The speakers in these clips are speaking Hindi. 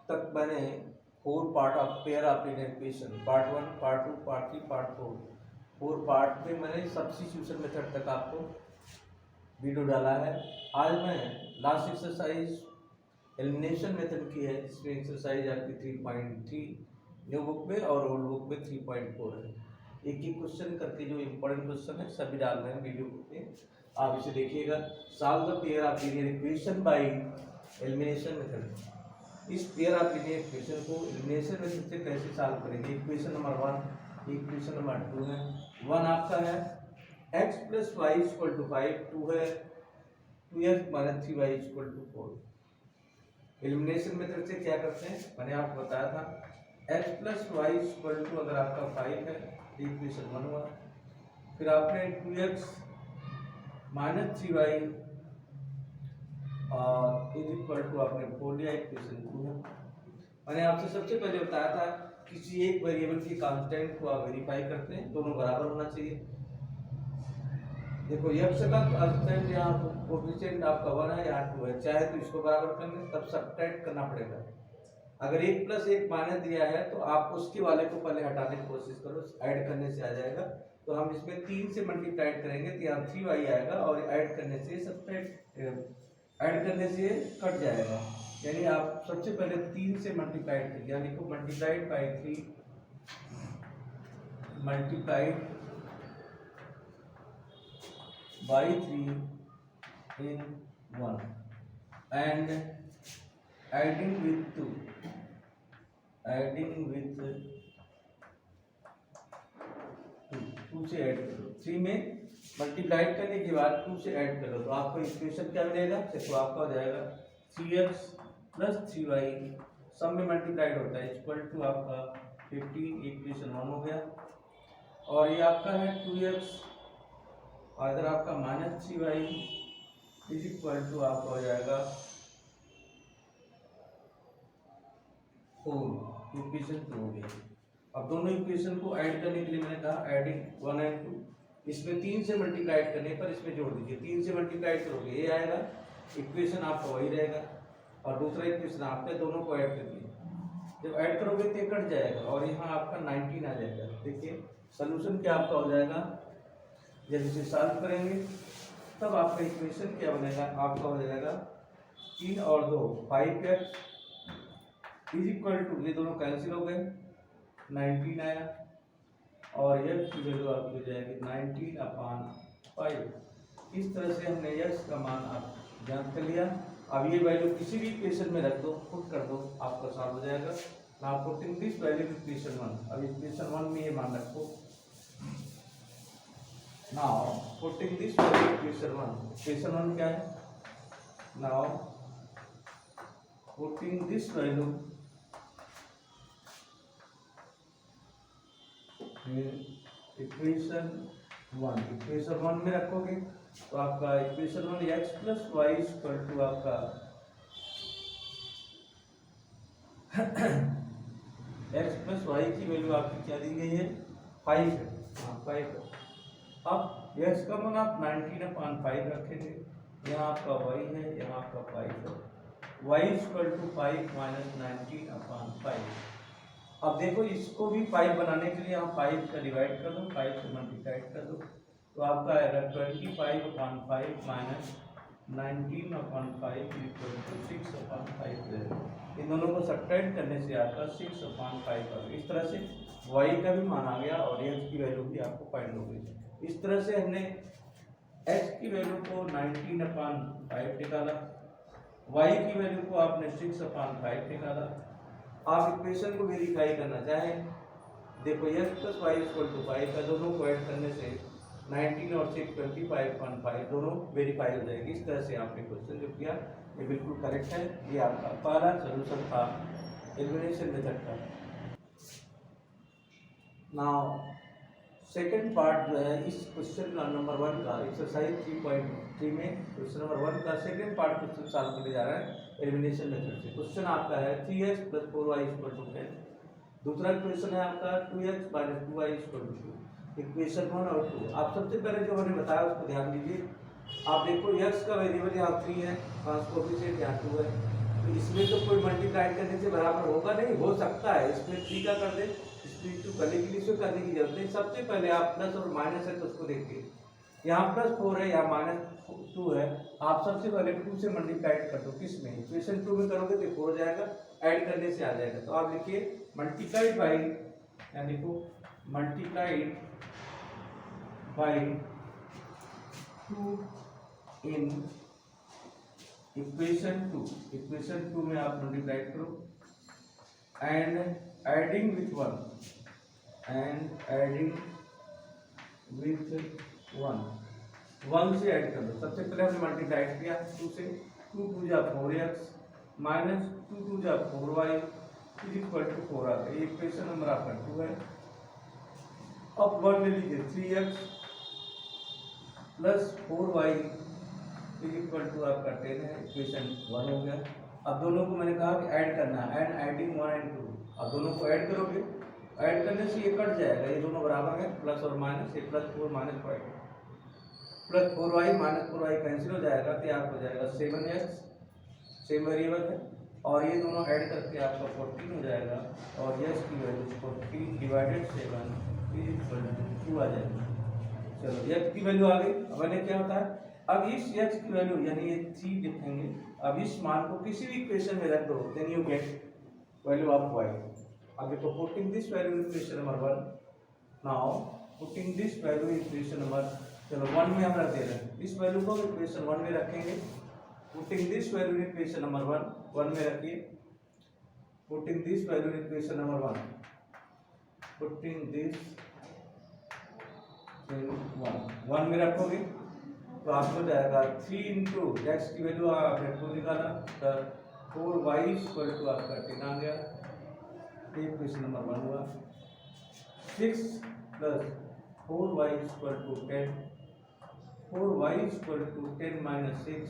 तक मैंने 4 part of pair of linear equation, part 1, part 2, part 3, part 4 part में मैंने सब्स्टिट्यूशन मेथड तक आपको वीडियो डाला है। आज मैं लास्ट एक्सरसाइज एलिमिनेशन मेथड की है, इसमें एक्सरसाइज आपकी 3.3 न्यू बुक में और ओल्ड बुक में 3.4 है। एक ही क्वेश्चन करके जो इम्पोर्टेंट क्वेश्चन है सभी डाल रहे हैं वीडियो में, आप इसे देखिएगा। Solve the pair of linear equation by elimination method. इस पेयर ऑफ लीनियर इक्वेशन को एलिमिनेशन मेथड से कैसे सॉल्व करेंगे। इक्वेशन नंबर 1, इक्वेशन नंबर 2 है। 1 आपका है x + y = 5, 2 है 2x - 3y = 4। एलिमिनेशन मेथड से क्या करते हैं, मैंने आपको बताया था x + y = अगर आपका 5 है इक्वेशन 1 हुआ, फिर आपने 2x - 3y आपने 4 लिया, इक्वेशन 2 है। मैंने आपसे सबसे पहले बताया था किसी एक वेरिएबल की कांस्टेंट को आप वेरीफाई करते हैं, दोनों बराबर होना चाहिए। देखो x का कांस्टेंट यहाँ कोएफिशिएंट आपका 1 है, यहाँ 2 है, चाहे तो इसको बराबर कर लें, तब सब्ट्रैक्ट करना पड़ेगा। अगर 1 + 1 माइनस दिया है तो आप उसके वाले को पहले हटाने की कोशिश करो, ऐड करने से आ जाएगा। तो हम इसमें 3 से मल्टीप्लाई करेंगे तो यहाँ 3y आएगा, और ऐड करने से सब्ट्रैक्ट ऐड करने से कट जाएगा। यानी आप सबसे पहले 3 से मल्टीप्लाई करिए, यानी को multiplied by 3 multiplied by 3 in 1 and adding with 2 से ऐड करो। 3 में मल्टीप्लाइड करने के बाद 2 से ऐड करो तो आपको इक्वेशन क्या मिलेगा। देखो आपका हो जाएगा 3x + 3y सब में मल्टीप्लाइड होता है = आपका 15, इक्वेशन 1 हो गया। और ये आपका है 2x और अगर आपका -3y = आपका हो जाएगा 4, इक्वेशन 2 हो गया। अब दोनों इक्वेशन को ऐड करने के लिए मैंने कहा एडिंग 1 और 2, इसमें 3 से मल्टीप्लाइड करने पर इसमें जोड़ दीजिए। 3 से मल्टीप्लाइड करोगे ये आएगा, इक्वेशन आपका वही रहेगा, और दूसरा इक्वेशन आपके दोनों को ऐड करिए। जब ऐड करोगे तो ये कट जाएगा और यहाँ आपका 19 आ जाएगा। देखिए सोल्यूशन क्या आपका हो जाएगा, जब इसे सॉल्व करेंगे तब आपका इक्वेशन क्या बनेगा, आपका हो जाएगा 3 और 2 5x = ये दोनों कैंसिल हो गए, 19 आया, और x की वैल्यू आपकी हो जाएगी 19/5। इस तरह से हमने x का मान आप ज्ञात कर लिया। अब ये वैल्यू किसी भी इक्वेशन में रख दो, पुट कर दो, आपका सॉल्व हो जाएगा। Now putting this value equation 1, अब इक्वेशन 1 में ये मान रखो। Now putting this value equation 1, equation 1 क्या है। Now putting this value equation 1 में रखोगे तो आपका इक्वेशन 1 x + y = आपका x + y की वैल्यू आपकी क्या दी गई है, 5 है। हाँ 5 है। अब x का मान आप 19/5 रखेंगे, यहाँ आपका y है, यहाँ आपका 5 है, y = 5 - 19/5। अब देखो इसको भी 5 बनाने के लिए यहाँ 5 का डिवाइड कर दो, 5 से मल्टीप्लाइड कर दो, तो आपका आएगा 25/5 - 19/5 = 6/5। इन दोनों को सब्ट्रैक्ट करने से आपका 6/5 आ गया। इस तरह से y का भी मान आ गया और x की वैल्यू भी आपको फाइंड हो गई। इस तरह से हमने x की वैल्यू को 19/5 निकाला, y की वैल्यू को आपने 6/5 निकाला। आप इक्वेशन को वेरीफाई करना चाहें, देखो x + y = 5 है, दोनों को ऐड करने से 19 और 6 25/5 दोनों वेरीफाई हो जाएगी। इस तरह से आपने क्वेश्चन जो किया ये बिल्कुल करेक्ट है। ये आपका पहला सोल्यूशन था एलिमिनेशन मेथड का। नाउ सेकंड पार्ट जो है इस क्वेश्चन नंबर 1 का एक्सरसाइज 3.3 में क्वेश्चन नंबर 1 का सेकंड पार्ट क्वेश्चन सॉल्व करने जा रहा है एलिमिनेशन मेथड से। क्वेश्चन आपका है 3x + 4y = 10। दूसरा क्वेश्चन है आपका 2x - 2y = 2। इक्वेशन 1 और 2 आप सबसे पहले जो मैंने बताया उसको ध्यान दीजिए। आप देखो x का वेरिएबल यहाँ 3 है, ट्रांसपोजिशन यहाँ 2 है, तो इसमें तो कोई मल्टीप्लाई करने से बराबर होगा नहीं, हो सकता है इसमें 3 का कर दे, इसमें 2 करने के लिए इसमें करने की जरूरत नहीं। सबसे पहले आप प्लस और माइनस है तो उसको देखिए, यहाँ +4 है, यहाँ -2 है, आप सबसे पहले 2 से मल्टीप्लाई कर दो, किस में, इक्वेशन 2 में करोगे तो 4 हो जाएगा, ऐड करने से आ जाएगा। तो आप लिखिए मल्टीप्लाइड बाई, यहाँ लिखो मल्टीप्लाइड बाई 2 इन इक्वेशन 2 में आप मल्टीप्लाई करो, एंड एडिंग विथ 1 से ऐड कर दो। सबसे पहले हमने मल्टीप्लाई किया 2 से, 2 2 जा 4x माइनस 2 2 जा 4y इज इक्वल टू 4 आ गया। इक्वेशन नंबर आपका 2 है। अब 1 ले लीजिए, 3x plus 4y is equal to आपका 10 है, इक्वेशन 1 हो गया। अब दोनों को मैंने कहा कि ऐड करना है, एंड एडिंग 1 and 2, अब दोनों को ऐड करोगे, ऐड करने से ये कट जाएगा, ये दोनों बराबर है, प्लस और माइनस, ये +4 -5 plus 4y minus 4y cancel हो जाएगा, तो आपको हो जाएगा 7x, सेम वेरिएबल है, और ये दोनों ऐड करके आपका 14 हो जाएगा, और यस की value 14 divided 7 is equal to 2 आ जाएगा। चलो x की वैल्यू आ गई। अब मैंने क्या होता है, अब इस x की वैल्यू यानी ये 3 लिखेंगे, अब इस मान को किसी भी इक्वेशन में रख दो, then you get value of y। अब देखो putting this value in equation number 1, now putting this value in equation number, चलो 1 में हम रख दे रहे हैं, इस वैल्यू को इक्वेशन 1 में रखेंगे। Putting this value in equation number 1 में रखिए, putting this value in equation number 1, putting this 1 में रखोगे तो आपको जाएगा 3 इंटू x की वैल्यू आपने 2 निकाला, तो 4y इक्वल टू आपका 10 आ गया, इक्वेशन नंबर 1 हुआ। 6 plus 4y equal to 10, 4y equal to 10 minus 6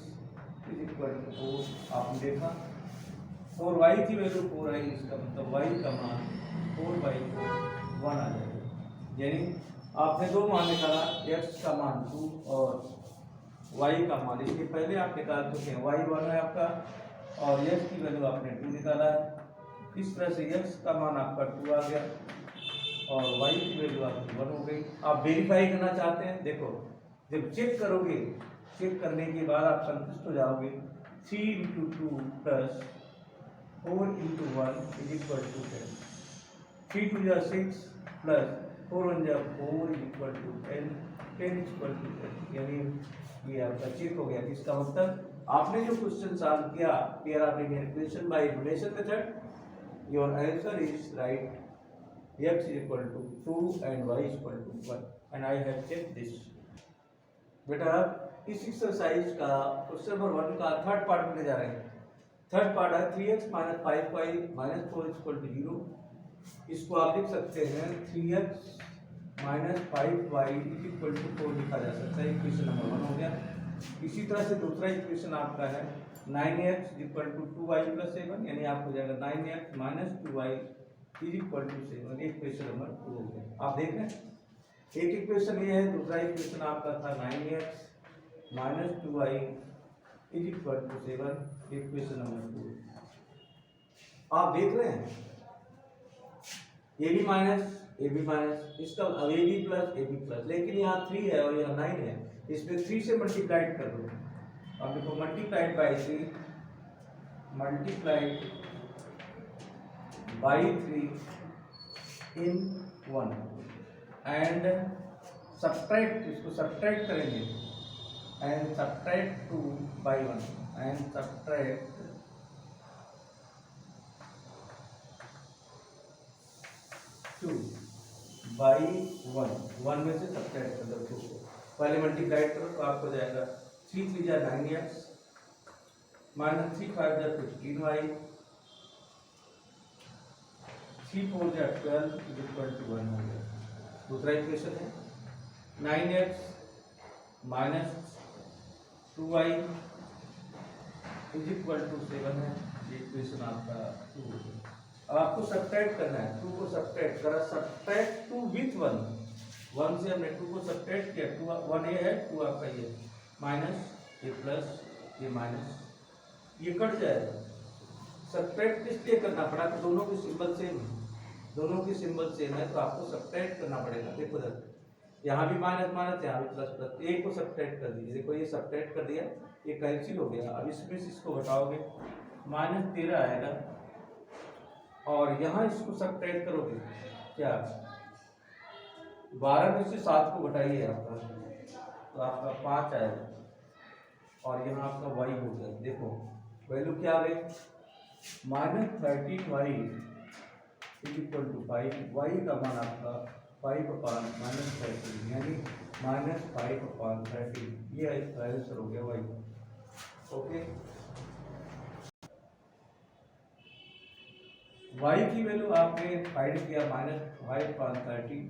is equal to 4। आपने देखा 4y की वैल्यू 4 आई, इसका मतलब y का मान 4/4 1 आ जाएगा। यानी आपने दो मान निकाला, x का मान 2 और y का मान, इसके पहले आप निकाल चुके हैं, y 1 है आपका, और x की वैल्यू आपने 2 निकाला है। इस तरह से x का मान आपका 2 आ गया और y की वैल्यू आपकी 1 हो गई। आप वेरीफाई करना चाहते हैं, देखो जब चेक करोगे, चेक करने के बाद आप संतुष्ट हो जाओगे। 3 into 2 plus 4 into 1 is equal to 10, 3 2 जा 6 प्लस 4 1 जा 4 is equal to 10, 10 equal to 10, यानी ये आपका चेक हो गया। इसका मतलब आपने जो क्वेश्चन सॉल्व किया, हियर आपने equation by elimination method, your answer is right, x is equal to 2 and y is equal to 1, and I have checked this। बेटा इस एक्सरसाइज का क्वेश्चन नंबर 1 का थर्ड पार्ट में जा रहे हैं। थर्ड पार्ट है 3x minus 5y minus 4 equal to 0। इसको आप लिख सकते हैं 3x minus 5y equal to 4 लिखा जा सकता है, इक्वेशन नंबर 1 हो गया। इसी तरह से दूसरा इक्वेशन आपका है 9x equal to 2y plus 7, यानी आपको हो जाएगा 9x minus 2y is equal to 7, equation number 2 हो गया। आप देख रहे हैं, एक इक्वेशन ये है, दूसरा इक्वेशन आपका था 9x minus 2y is equal to 7, equation number 2। आप देख रहे हैं ए बी माइनस, इसका अब ए बी प्लस, लेकिन यहाँ 3 है और यहाँ 9 है, इसमें 3 से मल्टीप्लाइड कर दो। अब देखो multiplied by 3, multiplied by 3 in 1, and subtract, इसको सब्ट्रैक्ट करेंगे, and subtract 2 by 1, and subtract 2 by 1 में से सब्ट्रैक्ट कर दो 2 को, पहले मल्टीप्लाइड करो तो आपको जाएगा 3 3 जा 9x माइनस 3 5 जा 15y, 3 4 जा 12 इज इक्वल टू 1 हो गया। दूसरा इक्वेशन है 9x minus 2y is equal to 7 है, ये इक्वेशन आपका 2 हो गया। अब आपको सब्ट्रैक्ट करना है, 2 को सब्ट्रैक्ट करा, सब्ट्रैक्ट 2 विथ 1 से हमने 2 को सब्ट्रैक्ट किया, 2 1 ये है, 2 आपका ये माइनस, ये प्लस, ये माइनस, ये कट जाएगा, सब्ट्रैक्ट इसलिए करना पड़ा कि दोनों की सिंबल सेम है, दोनों की सिंबल सेम है तो आपको सब्ट्रैक्ट करना पड़ेगा। देखो इधर यहाँ भी माइनस माइनस, यहाँ भी प्लस प्लस, एक को सब्ट्रैक्ट कर दीजिए। देखो ये सब्ट्रैक्ट कर दिया, ये कैंसिल हो गया। अब इसमें से इसको घटाओगे -13 आएगा, और यहाँ इसको सब्ट्रैक्ट करोगे क्या 12 में से 7 को घटाइए आपका, तो आपका 5 आएगा, और यहाँ आपका y हो गया। देखो वैल्यू क्या आ गई, -13y = 5, y का मान आपका 5/-13 यानी -5/13, ये आंसर हो गया y। ओके, y की वैल्यू आपने फाइंड किया -5/13,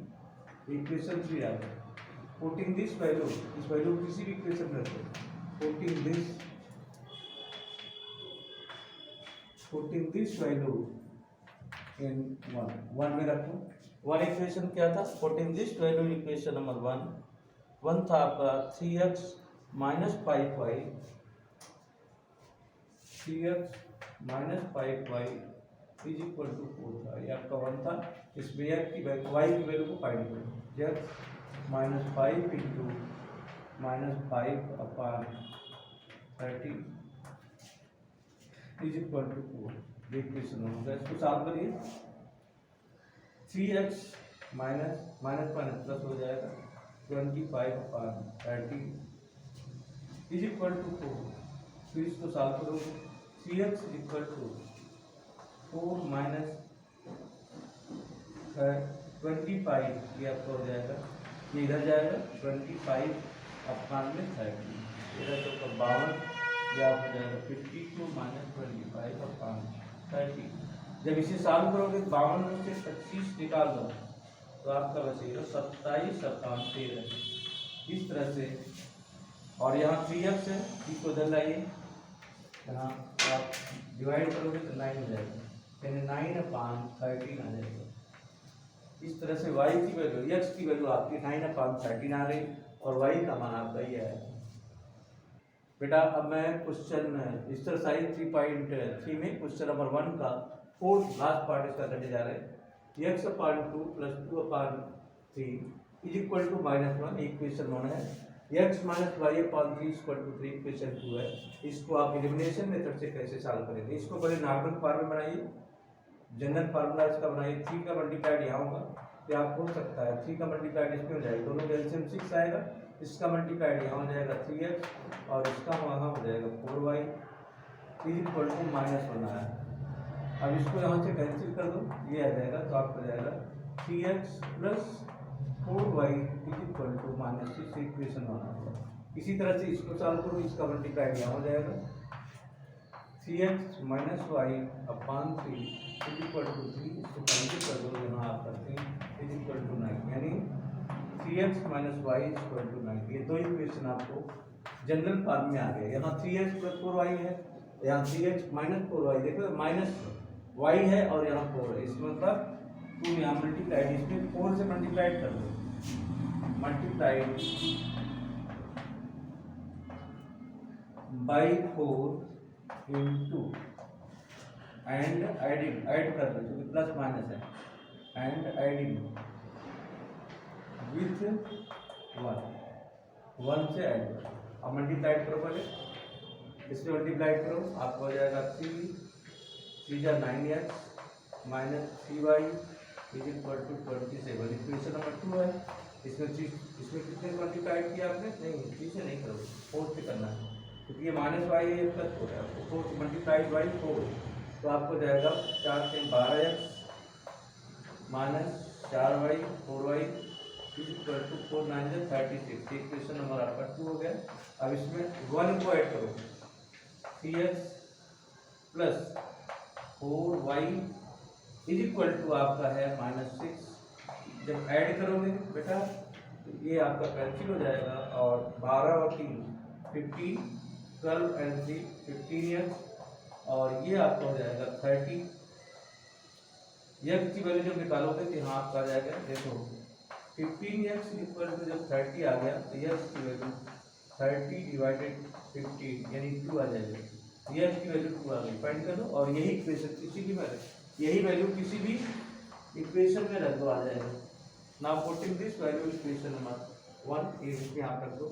इक्वेशन 3 आ गया। पुटिंग दिस वैल्यू, इस वैल्यू किसी भी इक्वेशन में रखो, पुटिंग दिस वैल्यू इन 1 में रखो। 1 इक्वेशन क्या था, putting this value equation number 1 था आपका 3x - 5y, 3x - 5y = 4 था, ये आपका 1 था। इसमें y की वैल्यू को फाइंड करो, x - 5 × -5/13 = 4, ये इक्वेशन होगा। इसको सॉल्व करिए, 3x माइनस प्लस हो जाएगा 25/13 = 4। फिर इसको सॉल्व करोगे, 3x = 4 - 25, ये आपका हो जाएगा, ये इधर जाएगा 25/13, इधर तो 52, ये आप हो जाएगा 52 - 25/13। जब इसे सॉल्व करोगे 52 में से 25 निकाल दो तो आपका बचेगा 27/13, इस तरह से। और यहाँ 3x है, इसको इधर लाइए, यहाँ आप डिवाइड करोगे तो 9 हो जाएगा, यानी 9/13 आ जाएगा। इस तरह से y की वैल्यू, x की वैल्यू आपकी 9/13 आ रही, और y का मान आपका ये है। बेटा अब मैं क्वेश्चन एक्सरसाइज 3.3 में क्वेश्चन नंबर 1 का फोर्थ लास्ट पार्ट इसका करने जा रहे हैं। x/2 + 2/3 = -1, इक्वेशन 1 है। x - y/3 = 3, इक्वेशन 2 है। इसको आप एलिमिनेशन मेथड से कैसे सॉल्व करेंगे, इसको पहले नॉर्मल फॉर्म में बनाइए, जनरल फार्मूला इसका बनाइए। 3 का मल्टीप्लाइड यहाँ होगा, या आप हो सकता है 3 का मल्टीप्लाइड इसमें हो जाएगा, दोनों का एलसीएम 6 आएगा, इसका मल्टीप्लाइड यहाँ हो जाएगा 3x, और इसका वहाँ हो जाएगा 4y = -1 आया। अब इसको यहाँ से कैंसिल कर दो, ये आ जाएगा, तो आपको जाएगा 3x + 4y = -6, इक्वेशन 1 आ गया। इसी तरह से इसको सॉल्व करो, इसका मल्टीप्लाइड यहाँ हो जाएगा 3x - y/3 = 3, इसको कैंसिल कर दो, यहाँ आपका 3 = 9, यानी 3x - y = 9। ये दो इक्वेशन आपको जनरल फॉर्म में आ गए। यहाँ 3x + 4y है, यहाँ 3x - 4y, देखो माइनस y है और यहाँ 4 है, इसका मतलब तुम यहाँ मल्टीप्लाइड, इसमें 4 से मल्टीप्लाइड कर दो, multiplied by 4 into and adding, add कर दो क्योंकि प्लस माइनस है, एंड एडिंग विथ 1 से ऐड करो। अब मल्टीप्लाइड करो, पहले इसमें मल्टीप्लाइड करो, आपको हो जाएगा 3 × 9x - 3y = 27, इक्वेशन नंबर 2 है। इसमें कितने मल्टीप्लाइड किया आपने, नहीं 3 से नहीं करो, 4 से करना है, क्योंकि ये -y है, ये प्लस हो रहा है, 4 मल्टीप्लाइड बाई 4, तो आपको जाएगा 4 से 12x - 4y 4y = 4 9 36, equation number आपका 2 हो गया। अब इसमें 1 को ऐड करो, 3x + 4y = आपका है -6। जब ऐड करोगे बेटा तो ये आपका कैंसिल हो जाएगा, और 12 और 3 15, 12 and 3 15x, और ये आपका हो जाएगा 30। x की वैल्यू जब निकालोगे तो यहाँ आपका आ जाएगा, देखो 15x = जब 30 आ गया तो x की वैल्यू 30 / 15 यानी 2 आ जाएगी। ये x की वैल्यू 2 आ गई, फाइंड कर दो और यही इक्वेशन किसी भी वैल्यू, यही वैल्यू किसी भी इक्वेशन में रख दो, आ जाएगा। Now putting this value equation number 1, ये इसमें आप रख दो।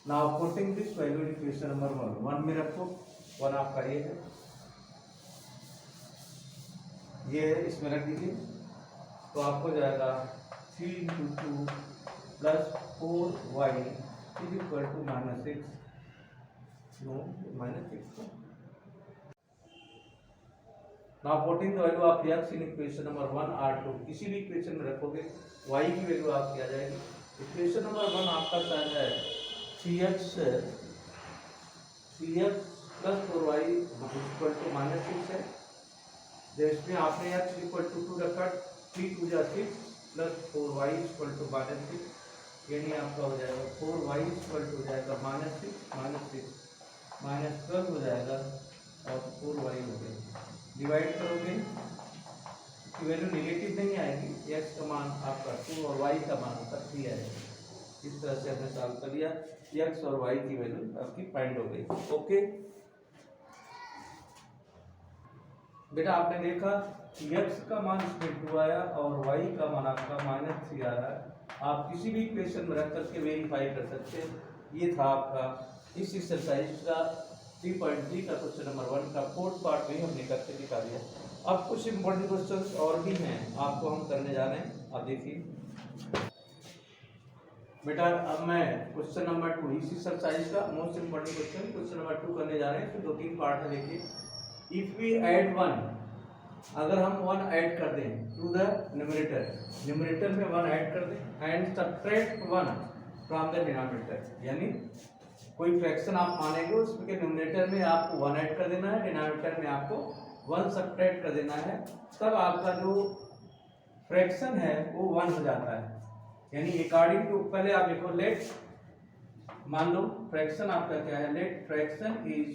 Now putting this value equation number 1 में रखो, 1 आपका ये है, ये इसमें रख दीजिए, तो आपको जाएगा 3 × 2 + 4y = -6, no -6। Now putting the value of x in equation number 1 और 2, किसी भी इक्वेशन में रखोगे y की वैल्यू आपकी आ जाएगी। इक्वेशन नंबर 1 आपका साइन है 3x + 4y = -6 है। जब इसमें आपने x = 2 रखा, 3 × 2 = 6 + 4y = -6, यानी आपका हो जाएगा 4y हो जाएगा -6 -12 हो जाएगा और 4y हो गया। डिवाइड करोगे की वैल्यू नेगेटिव नहीं आएगी, x का मान आपका 2 और y का मान आपका 3 आएगा। इस तरह से हमने सॉल्व कर लिया, x और y की वैल्यू आपकी फाइंड हो गई। ओके बेटा, आपने देखा कि x का मान इसमें 2 आया और y का मान आपका -3 आ रहा है। आप किसी भी इक्वेशन में रख करके वेरीफाई कर सकते हैं। ये था आपका इस एक्सरसाइज का 3.3 का क्वेश्चन नंबर 1 का फोर्थ पार्ट में हमने करके दिखा दिया। अब कुछ इंपॉर्टेंट क्वेश्चंस और भी हैं, आपको हम करने जा रहे हैं। अब देखिए बेटा, अब मैं क्वेश्चन नंबर 2 इस एक्सरसाइज का मोस्ट इंपॉर्टेंट क्वेश्चन नंबर 2 करने जा रहे हैं। इसमें 2-3 पार्ट है। देखिए, इफ वी ऐड 1, अगर हम 1 ऐड कर दें टू द न्यूमरेटर में 1 ऐड कर दें and subtract 1 from the denominator, यानी कोई फ्रैक्शन आप मानेंगे उसमें के न्यूमरेटर में आपको 1 ऐड कर देना है, डिनोमिनेटर में आपको 1 सबट्रैक्ट कर देना है, तब आपका जो फ्रैक्शन है वो 1 हो जाता है। यानी अकॉर्डिंग टू, पहले आप देखो, लेट मान लो फ्रैक्शन आपका क्या है, लेट फ्रैक्शन इज,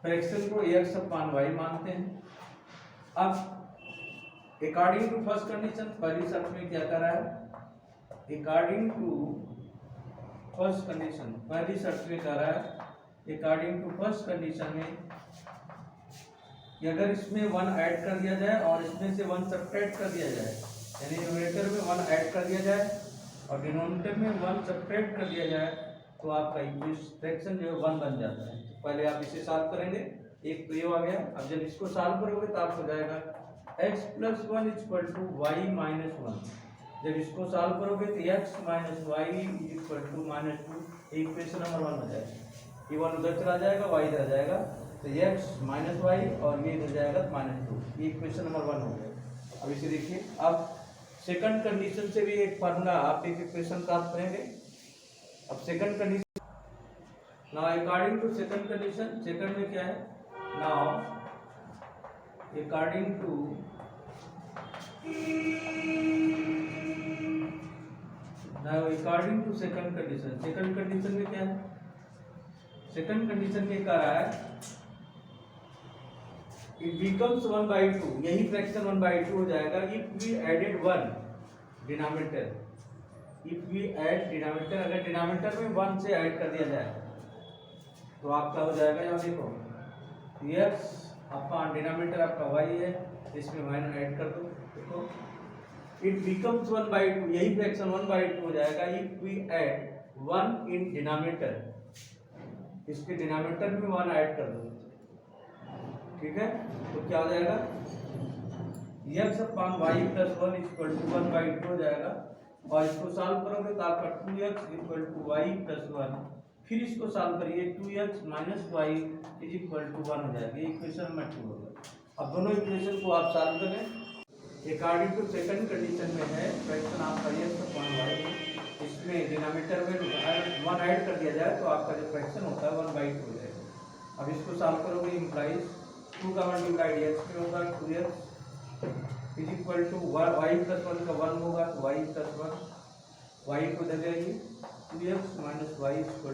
फ्रैक्शन को x/y मानते हैं। अब अकॉर्डिंग टू फर्स्ट कंडीशन, पहली शर्त में क्या कर रहा है, अकॉर्डिंग टू फर्स्ट कंडीशन, पहली शर्त में कर रहा है अकॉर्डिंग टू फर्स्ट कंडीशन में कि अगर इसमें 1 ऐड कर दिया जाए और इसमें से 1 सबट्रैक्ट कर दिया जाए, यानी न्यूमरेटर में 1 ऐड कर दिया जाए और डिनोमिनेटर में 1 सबट्रैक्ट कर दिया जाए, तो आपका फ्रैक्शन जो है 1 बन जाता है। तो पहले आप इसे सॉल्व करेंगे, एक तो ये आ गया। अब जब इसको सॉल्व करोगे तो आपको जाएगा x + 1 = y - 1। जब इसको सॉल्व करोगे तो x - y = -2, इक्वेशन नंबर 1 हो जाएगा। ये 1 उधर चला जाएगा, y इधर आ जाएगा, तो x - y और ये इधर जाएगा -2, ये इक्वेशन नंबर 1 हो गया। अब इसे देखिए, अब सेकंड कंडीशन से भी एक फार्मूला, आप एक इक्वेशन प्राप्त करेंगे। अब second condition, now according to second condition, second में क्या है, now according to second condition, second condition में क्या है, सेकंड कंडीशन में क्या रहा है, it becomes 1/2, यही फ्रैक्शन 1/2 हो जाएगा if we added 1 denominator, if we add denominator, अगर डिनोमिनेटर में 1 से ऐड कर दिया जाए तो आपका हो जाएगा, यहाँ देखो x अपॉन डिनोमिनेटर आपका y है, इसमें 1 ऐड कर दो, देखो it becomes 1/2, यही फ्रैक्शन 1/2 हो जाएगा if we add 1 in denominator, इसके डिनोमिनेटर में 1 ऐड कर दो, ठीक है। तो क्या हो जाएगा, x/y + 1 = 1/2 हो जाएगा और इसको सॉल्व करोगे तो आपका 2x = y + 1, फिर इसको सॉल्व करिए 2x - y = 1 हो जाएगा। ये इक्वेशन नंबर 2 होगा। अब दोनों इक्वेशन को आप सॉल्व करें। अकॉर्डिंग टू सेकंड कंडीशन में है फ्रैक्शन आपका x/y, इसमें डिनोमिनेटर में 1 ऐड कर दिया जाए तो आपका जो फ्रैक्शन होता है 1/2 हो जाएगा। अब इसको सॉल्व करोगे, इम्प्लाइज 2 का मल्टीप्लाइड x में होगा, 2x = y + 1 का 1 होगा, तो y + 1, y को दे देंगे 2x - y =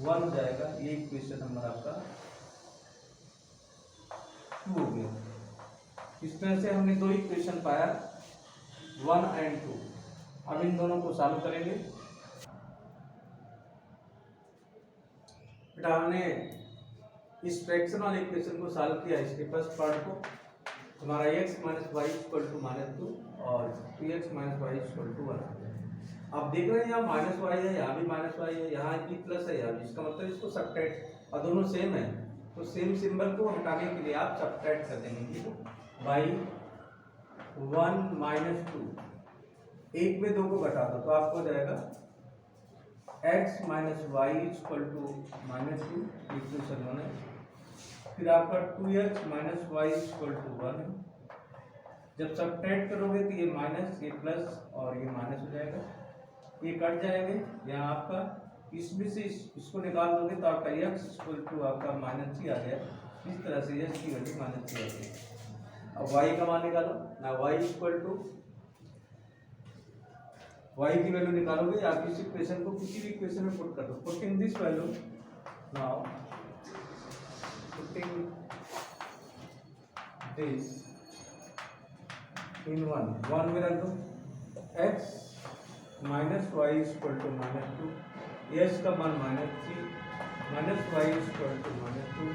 1 हो जाएगा। ये इक्वेशन नंबर आपका 2 हो गया। इस तरह से हमने दो इक्वेशन पाया, 1 और 2। अब इन दोनों को सॉल्व करेंगे। बेटा हमने इस फ्रैक्शन वाले इक्वेशन को सॉल्व किया, इसके फर्स्ट पार्ट को। हमारा x minus Y equal to -2 और 2x minus Y equal to 1। आप देख रहे हैं यहाँ माइनस वाई है, यहाँ भी माइनस वाई है, यहाँ भी प्लस है, यहाँ भी। इसका मतलब इसको सबट्रैक्ट, और दोनों सेम है तो सेम सिंबल को हटाने के लिए आप सबट्रैक्ट कर देंगे। ठीक है, बाई 1 माइनस 2, एक में 2 को घटा दो तो आपको हो जाएगा x minus Y equal to -2, equation 1 है। फिर आपका 2x minus Y equal to 1 है। जब सबट्रैक्ट करोगे तो ये माइनस, ये प्लस और ये माइनस हो जाएगा, ये कट जाएंगे। यहाँ आपका इसमें से इसको निकाल दोगे तो आपका x इक्वल टू आपका -3 आ गया। इस तरह से x की वैल्यू -3 आ गई। अब y का मान निकालो ना, y इक्वल टू, y की वैल्यू निकालोगे आप इस इक्वेशन को किसी भी इक्वेशन में पुट कर दो। Putting this value now, putting this in 1 में रख दो। x minus Y equal to -2, S का मान -3, minus Y equal to -2,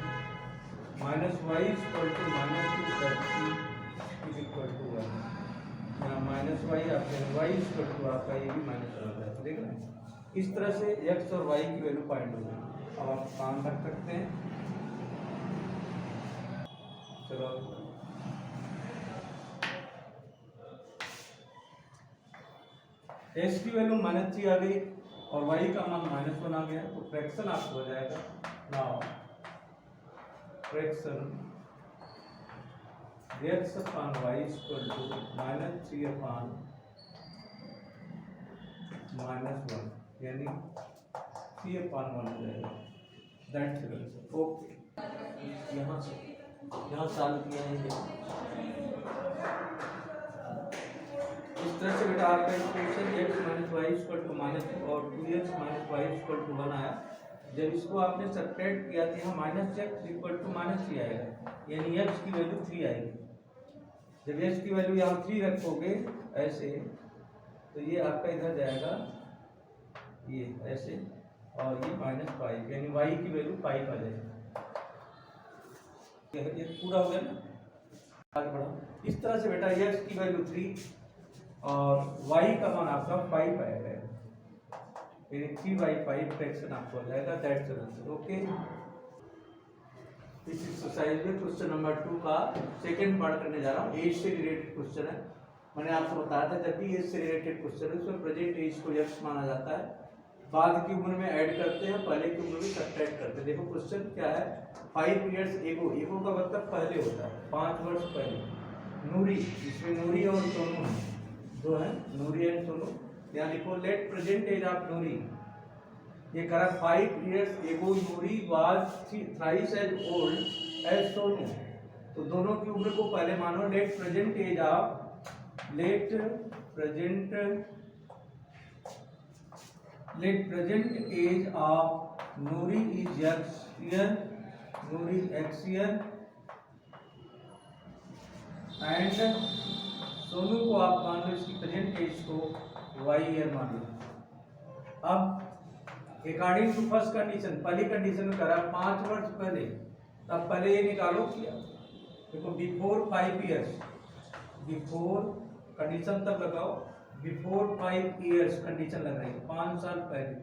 minus Y equal to -2 plus 3 is equal to 1। यहाँ माइनस वाई आपके वाई इक्वल टू आपका ये भी माइनस हो जाता है। देख रहे हैं, इस तरह से एक्स और वाई की वैल्यू फाइंड हो गई। अब आप काम कर सकते हैं। चलो एस की वैल्यू -3 आ गई और वाई का मान -1 आ गया, तो फ्रैक्शन आपको हो जाएगा now fraction x upon y equal to -3 upon -1, यानी 3 अपॉन 1 हो जाएगा। That's okay. यहाँ सॉल्व किया है ये। इस तरह से बेटा आपका equation x minus Y equal to -2 और 2x minus Y equal to 1 आया। जब इसको आपने सब्ट्रैक्ट किया तो यहाँ -x इक्वल टू -3 आएगा, यानी x की वैल्यू 3 आएगी। जब x की वैल्यू यहाँ 3 रखोगे ऐसे, तो ये आपका इधर जाएगा ये ऐसे, और ये -5, यानी y की वैल्यू 5 आ जाएगी। ये पूरा हो गया ना, आगे बढ़ो। इस तरह से बेटा x की वैल्यू 3 और y का मान आपका 5 आएगा, यानी 3/5 फ्रैक्शन आपको हो जाएगा। That's answer. ओके, इस एक्सरसाइज में क्वेश्चन नंबर 2 का सेकंड पार्ट करने जा रहा हूँ। एज से रिलेटेड क्वेश्चन है। मैंने आपको बताया था जब भी एज से रिलेटेड क्वेश्चन है उसमें प्रेजेंट एज को x माना जाता है, बाद की उम्र में ऐड करते हैं, पहले की उम्र में सब्ट्रैक्ट करते हैं। देखो क्वेश्चन क्या है, 5 इयर्स एगो, एगो का मतलब पहले होता है, 5 वर्ष पहले। नूरी, इसमें नूरी और सोनू है, दो है, नूरी एंड सोनू। यहाँ लिखो let present age of Noori. ये करा 5 years ago Noori was thrice as old as Sonu. तो दोनों की उम्र को पहले मानो। Let present age of, let present age of Noori is x year, Noori x year, and Sonu को आप मान लो इसकी प्रेजेंट एज को y ईयर मान लो। अब अकॉर्डिंग टू फर्स्ट कंडीशन, पहली कंडीशन में करा 5 वर्ष पहले, तब पहले ये निकालो किया। देखो बिफोर 5 इयर्स, बिफोर कंडीशन तब लगाओ, बिफोर 5 इयर्स कंडीशन लग रही है, 5 साल पहले।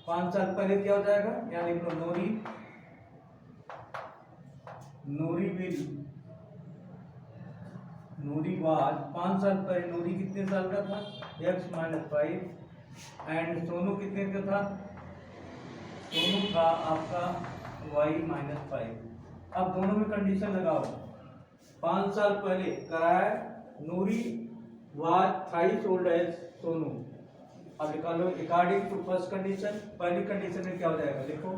5 साल पहले क्या हो जाएगा, यहाँ लिख लो नूरी वाज 5 साल पहले नूरी कितने साल का था, x माइनस 5, एंड सोनू कितने का था, सोनू था आपका y माइनस 5। अब दोनों में कंडीशन लगाओ। 5 साल पहले कराया Noori was thrice old as Sonu. अब निकालो अकॉर्डिंग टू फर्स्ट कंडीशन। पहली कंडीशन में क्या हो जाएगा, देखो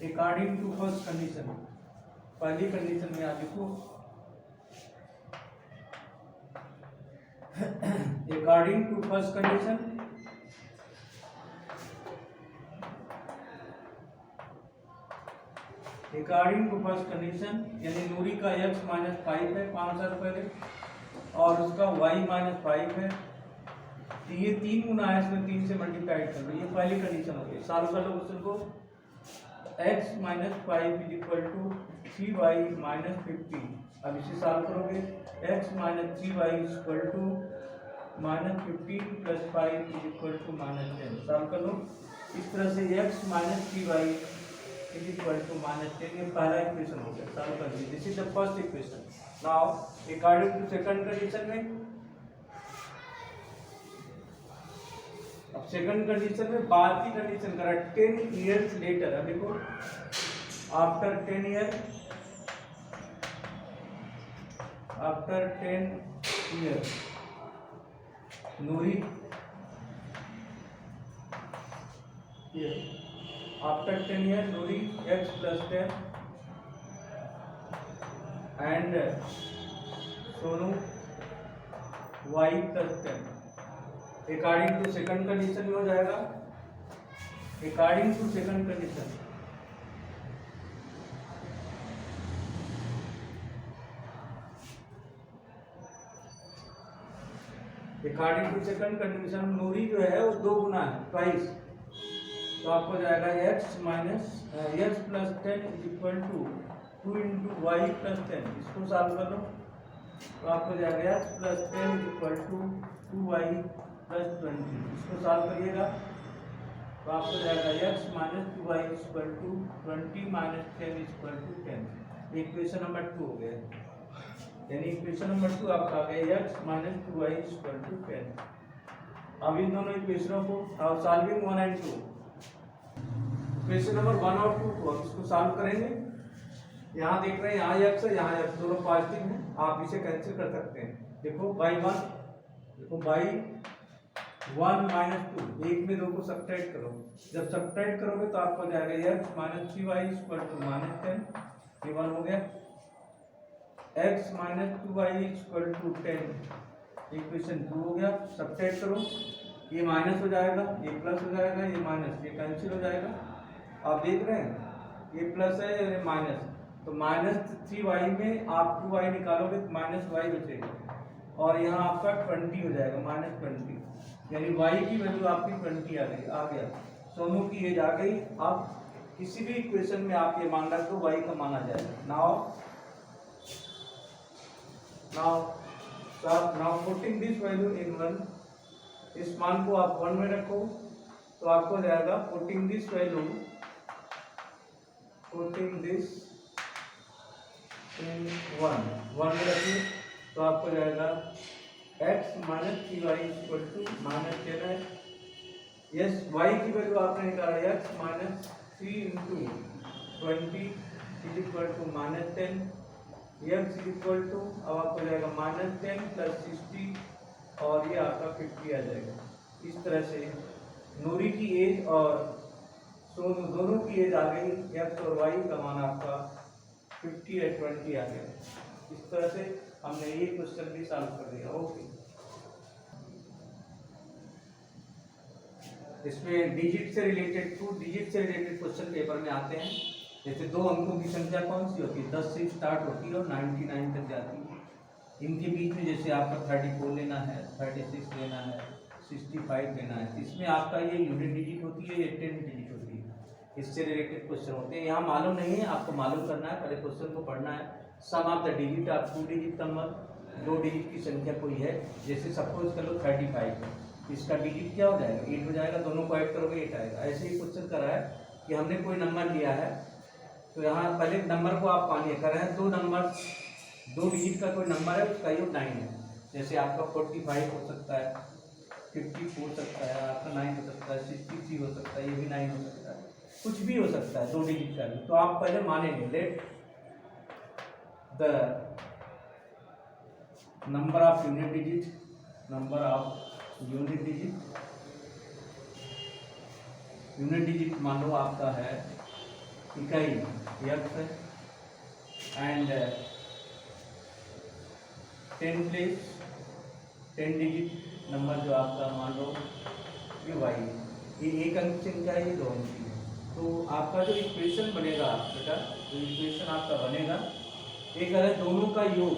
अकॉर्डिंग टू फर्स्ट कंडीशन, पहली कंडीशन में आप लिखो according to first condition, according to first condition, यानी नूरी का x माइनस 5 है 5 साल पहले, और उसका y माइनस 5 है। तो ये 3 गुना है, इसमें 3 से मल्टीप्लाई कर लो। ये पहली कंडीशन हो गई। सॉल्व कर लो क्वेश्चन को। x minus 5 is equal to 3y minus 50। अब इसे सॉल्व करोगे, x minus 3y is equal to minus 15 plus 5 is equal to minus 10। Solve कर लो। इस तरह से x minus 3y is equal to minus 10, ये पहला इक्वेशन हो गया। सॉल्व कर लीजिए, this is the first equation. Now according to second condition में, अब सेकंड कंडीशन में बाद की कंडीशन करा 10 इयर्स लेटर। अब देखो, after 10 year, after 10 year Noori, after 10 year Noori x plus 10 and Sonu y plus 10 according to second condition में हो जाएगा। According to second condition, according to second condition Noori जो है वो 2 गुना है, ट्वाइस। तो आपको जाएगा x minus x plus 10 is equal to 2 into y plus 10। इसको सॉल्व कर लो तो आपको जाएगा x plus 10 is equal to 2y plus 20। इसको सॉल्व करिएगा तो आपको जाएगा x minus 2y is equal to 20 minus 10 is equal to 10। Equation number 2 हो गया, यानी इक्वेशन नंबर 2 आपका आ गया x minus 2y is equal to 10। अब इन दोनों इक्वेशनों को सॉल्विंग 1 एंड 2, इक्वेशन नंबर 1 और 2 को इसको सॉल्व करेंगे। यहाँ देख रहे हैं, यहाँ x है, यहाँ x, दोनों पॉजिटिव हैं, आप इसे कैंसिल कर सकते हैं। देखो बाई 1, देखो बाई 1 माइनस 2, एक में 2 को सब्ट्रैक्ट करो। जब सब्ट्रैक्ट करोगे तो आपको जाएगा x minus 3y equal to minus 10, ये 1 हो गया। x minus 2y equal to 10, equation 2 हो गया। सब्ट्रैक्ट करो, ये माइनस हो जाएगा, ये प्लस हो जाएगा, ये माइनस, ये कैंसिल हो जाएगा। आप देख रहे हैं ये प्लस है, ये माइनस, तो माइनस 3y में आप 2y निकालोगे तो माइनस y बचेगा, और यहाँ आपका 20 हो जाएगा, माइनस 20, यानी y की वैल्यू आपकी 20 आ गया। सोनू की एज आ गई। आप किसी भी इक्वेशन में आप ये मान रख दो, y का माना जाएगा। नाउ पुटिंग दिस वैल्यू इन 1, इस मान को आप 1 में रखो तो आपको जाएगा putting this value, putting this in 1 में रखिए तो आपको जाएगा x minus 3y equal to minus 10 है। यस, y की वैल्यू आपने निकाला x minus 3 into 20 is equal to minus 10, x is equal to, अब आपको जाएगा माइनस 10 प्लस 60 और ये आपका 50 आ जाएगा। इस तरह से नूरी की एज और सोनू दोनों की एज आ गई, x और y का मान आपका 50 या 20 आ गया। इस तरह से हमने ये क्वेश्चन भी सॉल्व कर दिया। ओके, इसमें डिजिट से रिलेटेड, 2 डिजिट से रिलेटेड क्वेश्चन पेपर में आते हैं। जैसे 2 अंकों की संख्या कौन सी होती है, 10 से स्टार्ट होती है और 99 तक जाती है। इनके बीच में जैसे आपका 34 लेना है, 36 लेना है, 65 लेना है, इसमें आपका ये यूनिट डिजिट होती है, ये 10 डिजिट होती है। इससे रिलेटेड क्वेश्चन होते हैं। यहाँ मालूम नहीं है, आपको मालूम करना है, पहले क्वेश्चन को पढ़ना है। Sum of the digit of 2 digit number, 2 digit की संख्या कोई है, जैसे सपोज कर लो 35 है, इसका डिजिट क्या हो जाएगा, 8 हो जाएगा, दोनों को ऐड करोगे 8 आएगा। ऐसे ही क्वेश्चन करा है कि हमने कोई नंबर लिया है, तो यहाँ पहले नंबर को आप मानिए कर रहे हैं 2 नंबर, 2 डिजिट का कोई नंबर है, उसका योग 9 है। जैसे आपका 45 हो सकता है, 50 हो सकता है, आपका 9 हो सकता है, 63 हो सकता है, ये भी 9 हो सकता है, कुछ भी हो सकता है 2 डिजिट का भी। तो आप पहले मानेंगे let the number of unit digit, number of unit digit मान लो आपका है इकाई x है, एंड 10 डिजिट नंबर जो आपका मान लो ये y, ये एक अंक संख्या है, ये 2 अंक की है। तो आपका जो इक्वेशन बनेगा बेटा, जो इक्वेशन आपका बनेगा, एक है दोनों का योग,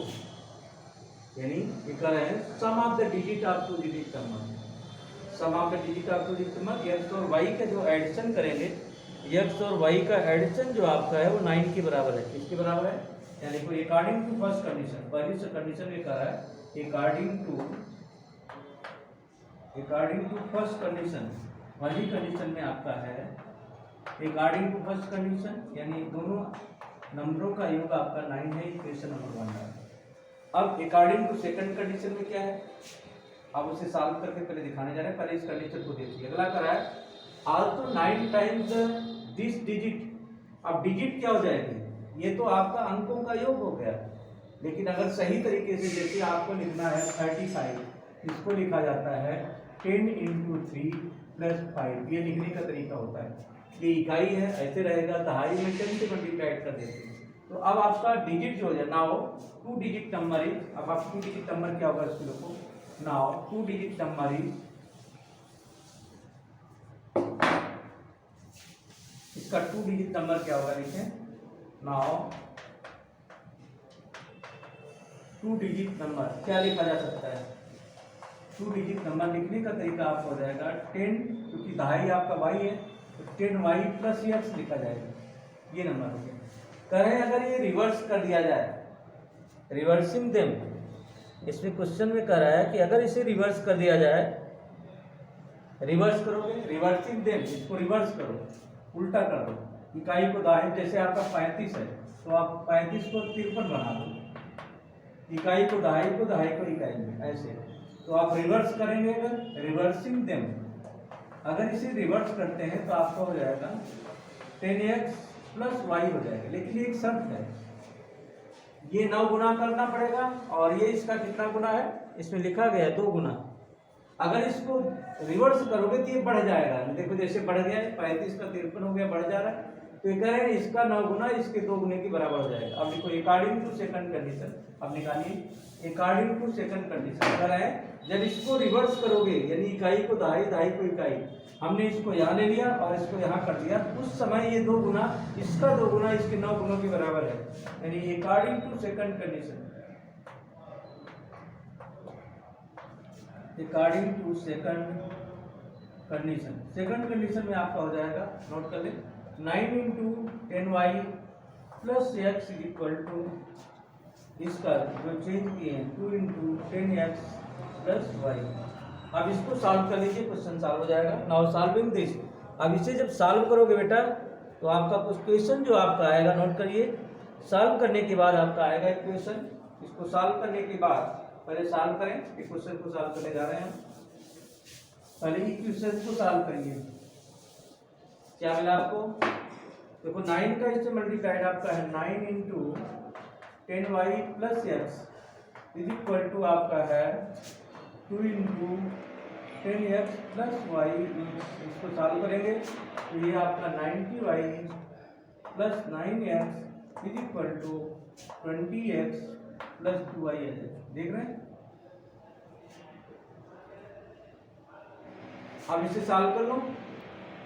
यानी एक है sum of the digit of 2 digit number, sum of the digit of 2 digit number, x और y का जो एडिशन करेंगे, एक्स और वाई का एडिशन जो आपका है वो 9 के बराबर है। किसके बराबर है? यानी कोई अकॉर्डिंग टू फर्स्ट कंडीशन, पहली से कंडीशन में कह रहा है अकॉर्डिंग टू फर्स्ट कंडीशन, पहली कंडीशन में आपका है अकॉर्डिंग टू फर्स्ट कंडीशन, यानी दोनों नंबरों का योग आपका 9 है, इक्वेशन नंबर 1 है। अब अकॉर्डिंग टू सेकंड कंडीशन में क्या है, अब उसे सॉल्व करके पहले दिखाने जा रहे हैं। पहले इस कंडीशन को देखिए। अगला कर रहा है आल्सो 9 टाइम्स दिस डिजिट। अब डिजिट क्या हो जाएगी? ये तो आपका अंकों का योग हो गया, लेकिन अगर सही तरीके से जैसे आपको लिखना है 35, इसको लिखा जाता है 10 × 3 + 5। ये लिखने का तरीका होता है। ये इकाई है, ऐसे रहेगा, दहाई में 10 से मल्टीप्लाई कर देते हैं। तो अब आपका डिजिट जो है नाउ 2 डिजिट नंबर इज, अब आप 2 डिजिट नंबर क्या होगा इसको लिखो। नाउ 2 डिजिट नंबर इज, इसका 2 डिजिट नंबर क्या होगा लिखें। नाउ 2 डिजिट नंबर क्या लिखा जा सकता है? 2 डिजिट नंबर लिखने का तरीका आपको हो जाएगा 10, क्योंकि दहाई आपका वाई है तो 10y + x लिखा जाएगा। ये नंबर हो गया। करें अगर ये रिवर्स कर दिया जाए, रिवर्सिंग देम, इसमें क्वेश्चन में कह रहा है कि अगर इसे रिवर्स कर दिया जाए, रिवर्स करोगे, रिवर्सिंग देम, इसको रिवर्स करो, उल्टा कर दो, इकाई को दाएं, जैसे आपका 35 है तो आप 35 को 53 बना दो, इकाई को दहाई को इकाई में, ऐसे। तो आप रिवर्स करेंगे, अगर रिवर्सिंग देम, अगर इसे रिवर्स करते हैं तो आपका हो जाएगा 10x + y हो जाएगा। लेकिन एक शर्त है, ये 9 गुना करना पड़ेगा और ये इसका कितना गुना है, इसमें लिखा गया है 2 गुना। अगर इसको रिवर्स करोगे तो ये बढ़ जाएगा। देखो जैसे बढ़ गया है, 35 का 53 हो गया, बढ़ जा रहा है। तो ये कह रहे हैं इसका 9 गुना इसके 2 गुने के बराबर हो जाएगा। अब देखो अकॉर्डिंग टू सेकंड कंडीशन, अब निकालिए अकॉर्डिंग टू सेकंड कंडीशन। कह रहा है जब इसको रिवर्स करोगे, यानी इकाई को दहाई, दहाई को इकाई, हमने इसको यहाँ ले लिया और इसको यहाँ कर दिया, उस समय ये 2 गुना, इसका 2 गुना इसके 9 गुनों के बराबर है। यानी according to second condition, according to second condition, second condition में आपका हो जाएगा, नोट कर ले, 9 × 10y + x = इसका जो चेंज किए हैं 2 × 10x + y। अब इसको सॉल्व कर लीजिए, क्वेश्चन सॉल्व हो जाएगा। नाउ सॉल्विंग दिस, अब इसे जब सॉल्व करोगे बेटा तो आपका कुछ क्वेश्चन जो आपका आएगा, नोट करिए, सॉल्व करने के बाद आपका आएगा इक्वेशन। इसको सॉल्व करने के बाद पहले सॉल्व करें, इक्वेशन को सॉल्व करने जा रहे हैं हम। पहले इक्वेशन को सॉल्व करिए। क्या मिला आपको? देखो 9 का इससे मल्टीप्लाइड आपका है 9 × 10y + x = आपका है 2 × 10x + y। इसको सॉल्व करेंगे तो ये आपका 90y + 9x = 20x + 2y है। देख रहे हैं? अब इसे सॉल्व कर लो।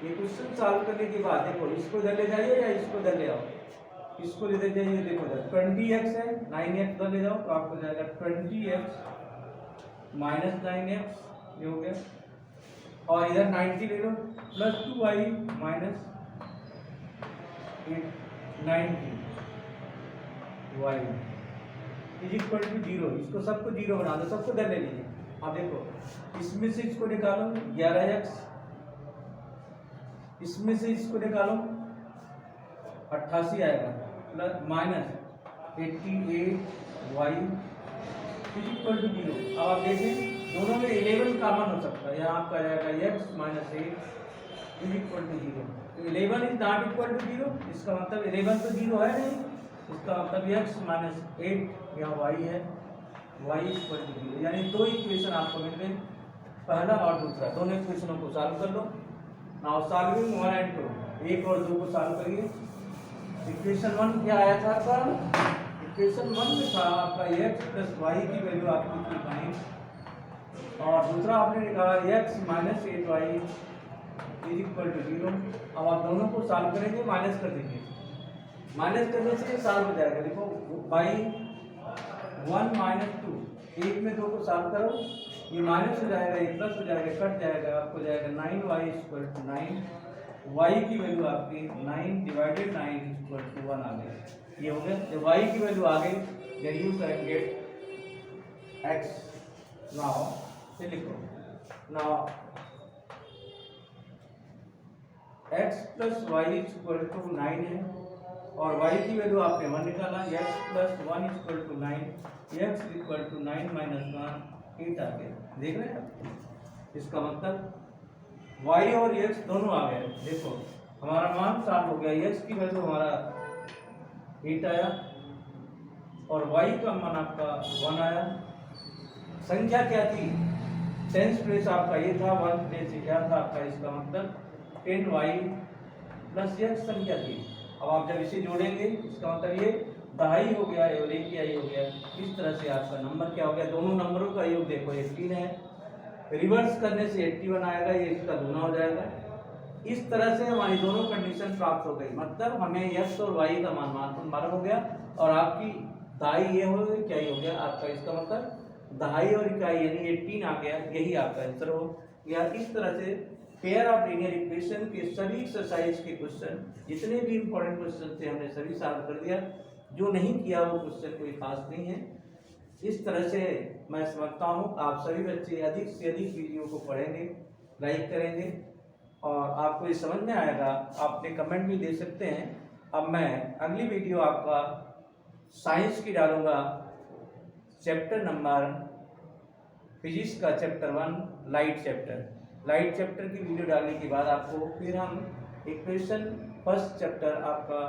ये क्वेश्चन सॉल्व करने के बाद देखो, इसको इधर ले जाइए या इसको इधर ले आओ, इसको ले जाइए, देखो इधर 20x है, 9x इधर ले जाओ तो आपको जाएगा 20x - 9x, ये हो गया। और इधर 90 ले लो + 2y - 90y = 0। इसको सबको 0 बना दो, सबको इधर ले लीजिए। अब देखो इसमें से इसको निकालो 11x, इसमें से इसको निकालो 88 आएगा, -88y = 0। अब आप देखें दोनों में 11 कॉमन हो सकता है, यहाँ आपका आएगा x - 8 = 0। तो 11 इज नॉट इक्वल टू 0, इसका मतलब 11 तो 0 है नहीं, इसका मतलब x - 8 यहाँ y है, y = 0। यानी 2 इक्वेशन आपको मिल गए, पहला और दूसरा, दोनों इक्वेशनों को सॉल्व कर लो। नाउ सॉल्विंग 1 और 2, 1 और 2 को सॉल्व करिए। इक्वेशन 1 क्या आया था आपका? इक्वेशन 1 में था आपका x + y की वैल्यू आपकी थी 9 और दूसरा आपने निकाला x - 8y = 0। अब आप दोनों को सॉल्व करेंगे, माइनस कर दीजिए, माइनस करने से सॉल्व हो जाएगा। देखो बाई 1 - 2, 1 में 2 को सॉल्व करो, ये माइनस हो जाएगा, ये प्लस हो जाएगा, कट जाएगा, आपको जाएगा 9y = 9 y की वैल्यू आपकी 9 डिवाइडेड 9 इक्वल टू 1 आ गई। ये हो गया। जब y की वैल्यू आ गई then you can get x। Now ये लिखो, now x plus y equal to 9 है और y की वैल्यू आपने 1 निकाला, x plus 1 equal to 9, x equal to 9 minus 1 8 आ गया। देख रहे हैं आप, इसका मतलब y और x दोनों आ गए। देखो हमारा मान 7 हो गया, x की वैल्यू हमारा 8 आया और y का मान आपका 1 आया। संख्या क्या थी, 10 प्लेस आपका ये था, 1 प्लेस क्या था आपका, इसका मतलब 10y प्लस x संख्या थी। अब आप जब इसे जोड़ेंगे इसका मतलब ये दहाई हो गया और एक तिहाई हो गया। इस तरह से आपका नंबर क्या हो गया, दोनों नंबरों का योग देखो 18 है, रिवर्स करने से 81 आएगा, ये इसका गुना हो जाएगा। इस तरह से हमारी दोनों कंडीशन प्राप्त हो गई, मतलब हमें x और y का मान मालूम हो गया और आपकी दहाई ये हो गई, क्या हो गया आपका, इसका मतलब दहाई और इकाई यानी 18 आ गया। यही आपका आंसर हो गया। इस तरह से पेयर ऑफ लीनियर इक्वेशन के सभी एक्सरसाइज के क्वेश्चन, जितने भी इंपॉर्टेंट क्वेश्चन थे हमने सभी सॉल्व कर दिया। जो नहीं किया वो क्वेश्चन कोई खास नहीं है। इस तरह से मैं समझता हूँ आप सभी बच्चे अधिक से अधिक वीडियो को पढ़ेंगे, लाइक करेंगे और आपको ये समझ में आएगा। आप अपने कमेंट भी दे सकते हैं। अब मैं अगली वीडियो आपका साइंस की डालूंगा, चैप्टर नंबर फिजिक्स का चैप्टर 1 लाइट चैप्टर की वीडियो डालने के बाद आपको फिर हम इक्वेशन फर्स्ट चैप्टर आपका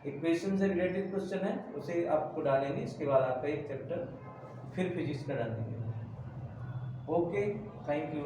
इक्वेशन से रिलेटेड क्वेश्चन है उसे आपको डालेंगे। इसके बाद आपका एक चैप्टर फिर फिजिक्स का डालेंगे। Okay, thank you.